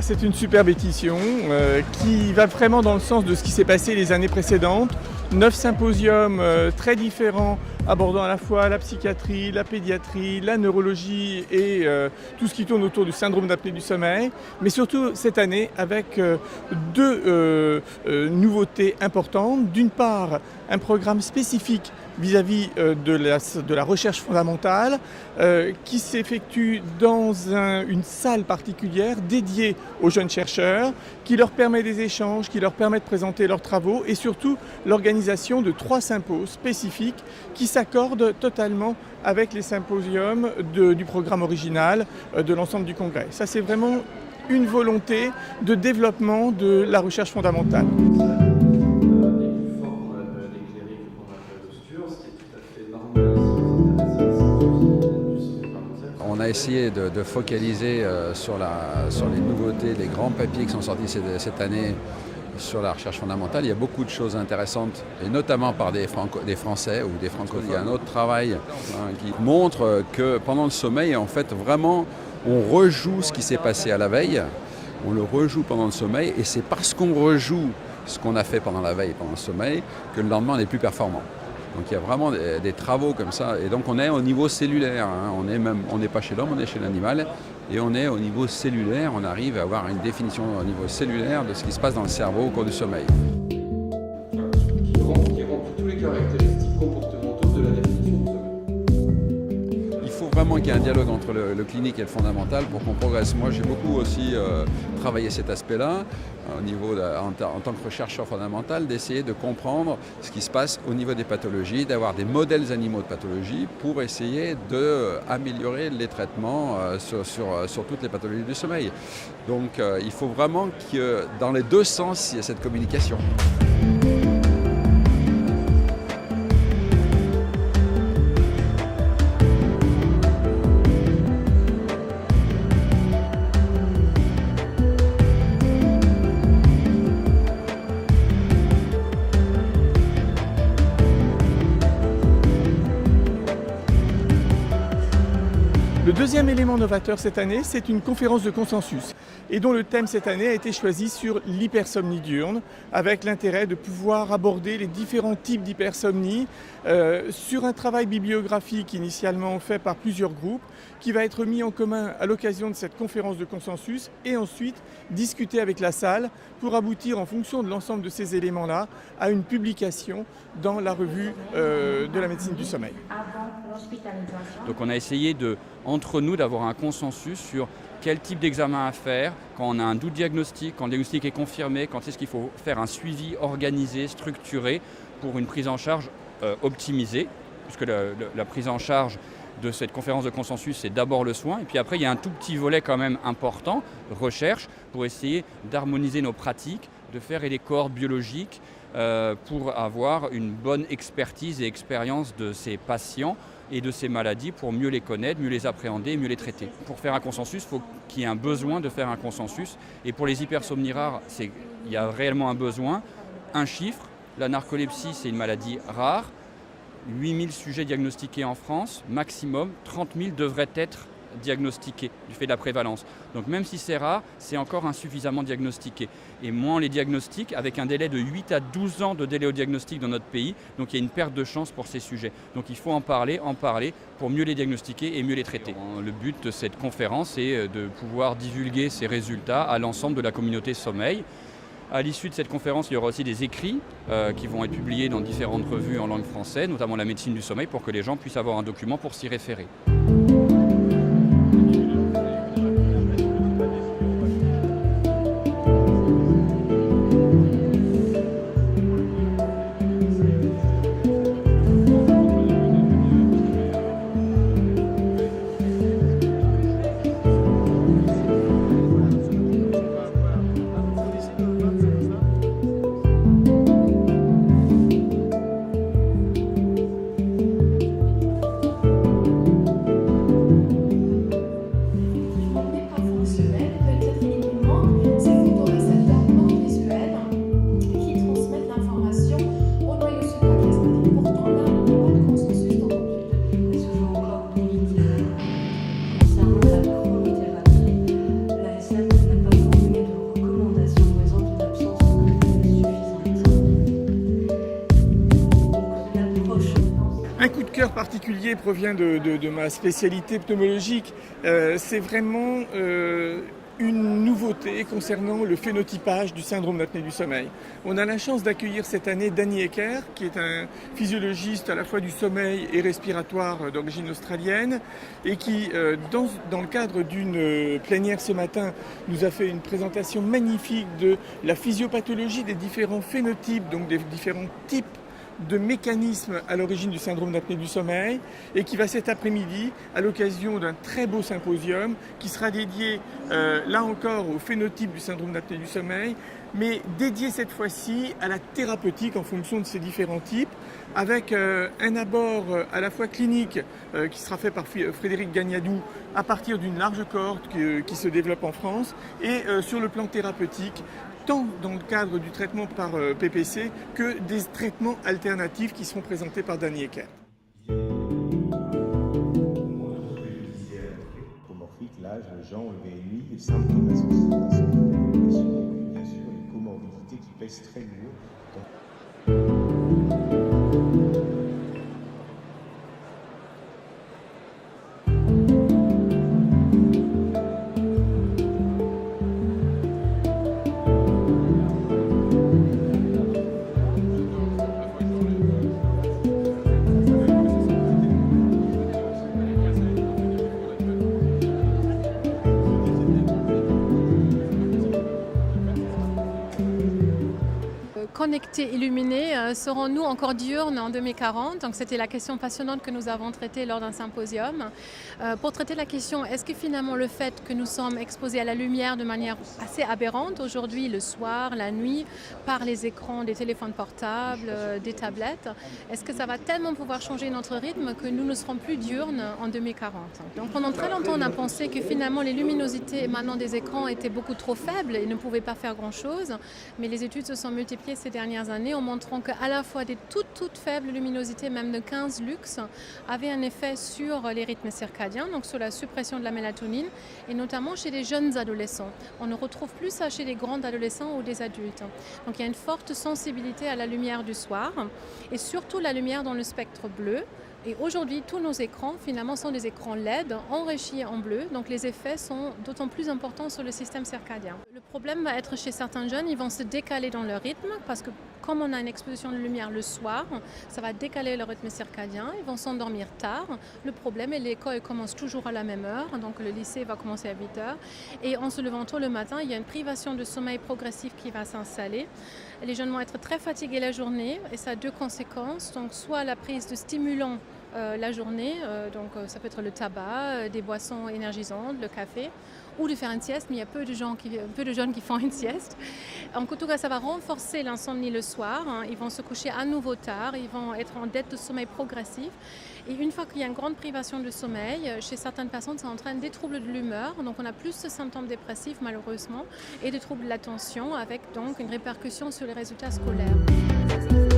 c'est une superbe édition qui va vraiment dans le sens de ce qui s'est passé les années précédentes. 9 symposiums très différents abordant à la fois la psychiatrie, la pédiatrie, la neurologie et tout ce qui tourne autour du syndrome d'apnée du sommeil. Mais surtout cette année avec deux nouveautés importantes. D'une part, un programme spécifique vis-à-vis de la recherche fondamentale qui s'effectue dans une salle particulière dédiée aux jeunes chercheurs, qui leur permet des échanges, qui leur permet de présenter leurs travaux et surtout l'organisation de 3 symposiums spécifiques qui s'accordent totalement avec les symposiums du programme original de l'ensemble du congrès. Ça, c'est vraiment une volonté de développement de la recherche fondamentale. On a essayé de focaliser sur les nouveautés, les grands papiers qui sont sortis cette année sur la recherche fondamentale. Il y a beaucoup de choses intéressantes, et notamment par des Français ou des francophones. Il y a un autre travail qui montre que pendant le sommeil, en fait, vraiment, on rejoue ce qui s'est passé à la veille, on le rejoue pendant le sommeil, et c'est parce qu'on rejoue ce qu'on a fait pendant la veille, pendant le sommeil, que le lendemain, on est plus performant. Donc il y a vraiment des travaux comme ça, et donc on est au niveau cellulaire, hein. On n'est pas chez l'homme, on est chez l'animal, et on est au niveau cellulaire, on arrive à avoir une définition au niveau cellulaire de ce qui se passe dans le cerveau au cours du sommeil. Qui rend tous les caractéristiques comportementaux de la définition du sommeil. Il faut vraiment qu'il y ait un dialogue entre le clinique et le fondamental pour qu'on progresse. Moi j'ai beaucoup aussi travaillé cet aspect-là, au niveau en tant que chercheur fondamental, d'essayer de comprendre ce qui se passe au niveau des pathologies, d'avoir des modèles animaux de pathologie pour essayer d'améliorer les traitements sur toutes les pathologies du sommeil. Donc il faut vraiment que dans les deux sens, il y ait cette communication. Le deuxième élément novateur cette année, c'est une conférence de consensus et dont le thème cette année a été choisi sur l'hypersomnie diurne, avec l'intérêt de pouvoir aborder les différents types d'hypersomnie sur un travail bibliographique initialement fait par plusieurs groupes qui va être mis en commun à l'occasion de cette conférence de consensus et ensuite discuter avec la salle pour aboutir en fonction de l'ensemble de ces éléments-là à une publication dans la revue de la médecine du sommeil. Donc on a essayé entre nous d'avoir un consensus sur quel type d'examen à faire, quand on a un doute diagnostique, quand le diagnostic est confirmé, quand est-ce qu'il faut faire un suivi organisé, structuré pour une prise en charge optimisée, puisque la prise en charge de cette conférence de consensus, c'est d'abord le soin, et puis après il y a un tout petit volet quand même important, recherche, pour essayer d'harmoniser nos pratiques, de faire les cohortes biologiques pour avoir une bonne expertise et expérience de ces patients et de ces maladies pour mieux les connaître, mieux les appréhender, mieux les traiter. Pour faire un consensus, il faut qu'il y ait un besoin de faire un consensus. Et pour les hypersomnies rares, il y a réellement un besoin. Un chiffre, la narcolepsie, c'est une maladie rare. 8000 sujets diagnostiqués en France, maximum 30 000 devraient être diagnostiqués du fait de la prévalence. Donc même si c'est rare, c'est encore insuffisamment diagnostiqué. Et moins on les diagnostique, avec un délai de 8 à 12 ans de délai au diagnostic dans notre pays, donc il y a une perte de chance pour ces sujets. Donc il faut en parler pour mieux les diagnostiquer et mieux les traiter. Le but de cette conférence est de pouvoir divulguer ces résultats à l'ensemble de la communauté sommeil. À l'issue de cette conférence, il y aura aussi des écrits qui vont être publiés dans différentes revues en langue française, notamment la médecine du sommeil, pour que les gens puissent avoir un document pour s'y référer. Un coup de cœur particulier provient de ma spécialité pneumologique. C'est vraiment une nouveauté concernant le phénotypage du syndrome d'apnée du sommeil. On a la chance d'accueillir cette année Danny Ecker, qui est un physiologiste à la fois du sommeil et respiratoire d'origine australienne, et qui, dans le cadre d'une plénière ce matin, nous a fait une présentation magnifique de la physiopathologie des différents phénotypes, donc des différents types de mécanismes à l'origine du syndrome d'apnée du sommeil, et qui va cet après-midi, à l'occasion d'un très beau symposium qui sera dédié là encore au phénotype du syndrome d'apnée du sommeil, mais dédié cette fois-ci à la thérapeutique en fonction de ces différents types, avec un abord à la fois clinique qui sera fait par Frédéric Gagnadou à partir d'une large cohorte qui se développe en France, et sur le plan thérapeutique, tant dans le cadre du traitement par PPC que des traitements alternatifs qui seront présentés par Danny Ecker. L'âge, le genre, le VMI, les symptômes associés à ce et bien sûr les comorbidités qui pèsent très lourd. Connectés, illuminés, serons-nous encore diurnes en 2040 ? Donc c'était la question passionnante que nous avons traitée lors d'un symposium. Pour traiter la question, est-ce que finalement le fait que nous sommes exposés à la lumière de manière assez aberrante aujourd'hui, le soir, la nuit, par les écrans des téléphones portables, des tablettes, est-ce que ça va tellement pouvoir changer notre rythme que nous ne serons plus diurnes en 2040 ? Donc pendant très longtemps, on a pensé que finalement les luminosités émanant des écrans étaient beaucoup trop faibles et ne pouvaient pas faire grand-chose, mais les études se sont multipliées ces dernières années en montrant qu'à la fois des toutes faibles luminosités, même de 15 lux, avaient un effet sur les rythmes circadiens, donc sur la suppression de la mélatonine, et notamment chez les jeunes adolescents. On ne retrouve plus ça chez les grands adolescents ou des adultes. Donc il y a une forte sensibilité à la lumière du soir, et surtout la lumière dans le spectre bleu. Et aujourd'hui, tous nos écrans, finalement, sont des écrans LED enrichis en bleu. Donc les effets sont d'autant plus importants sur le système circadien. Le problème va être chez certains jeunes, ils vont se décaler dans leur rythme parce que comme on a une exposition de lumière le soir, ça va décaler leur rythme circadien. Ils vont s'endormir tard. Le problème est que l'école commence toujours à la même heure. Donc le lycée va commencer à 8 heures. Et en se levant tôt le matin, il y a une privation de sommeil progressif qui va s'installer. Les jeunes vont être très fatigués la journée et ça a deux conséquences. Donc soit la prise de stimulants la journée, donc ça peut être le tabac, des boissons énergisantes, le café, ou de faire une sieste, mais il y a peu de jeunes qui font une sieste. En tout cas, ça va renforcer l'insomnie le soir, ils vont se coucher à nouveau tard, ils vont être en dette de sommeil progressif. Et une fois qu'il y a une grande privation de sommeil, chez certaines personnes, ça entraîne des troubles de l'humeur, donc on a plus de symptômes dépressifs malheureusement, et des troubles de l'attention, avec donc une répercussion sur les résultats scolaires.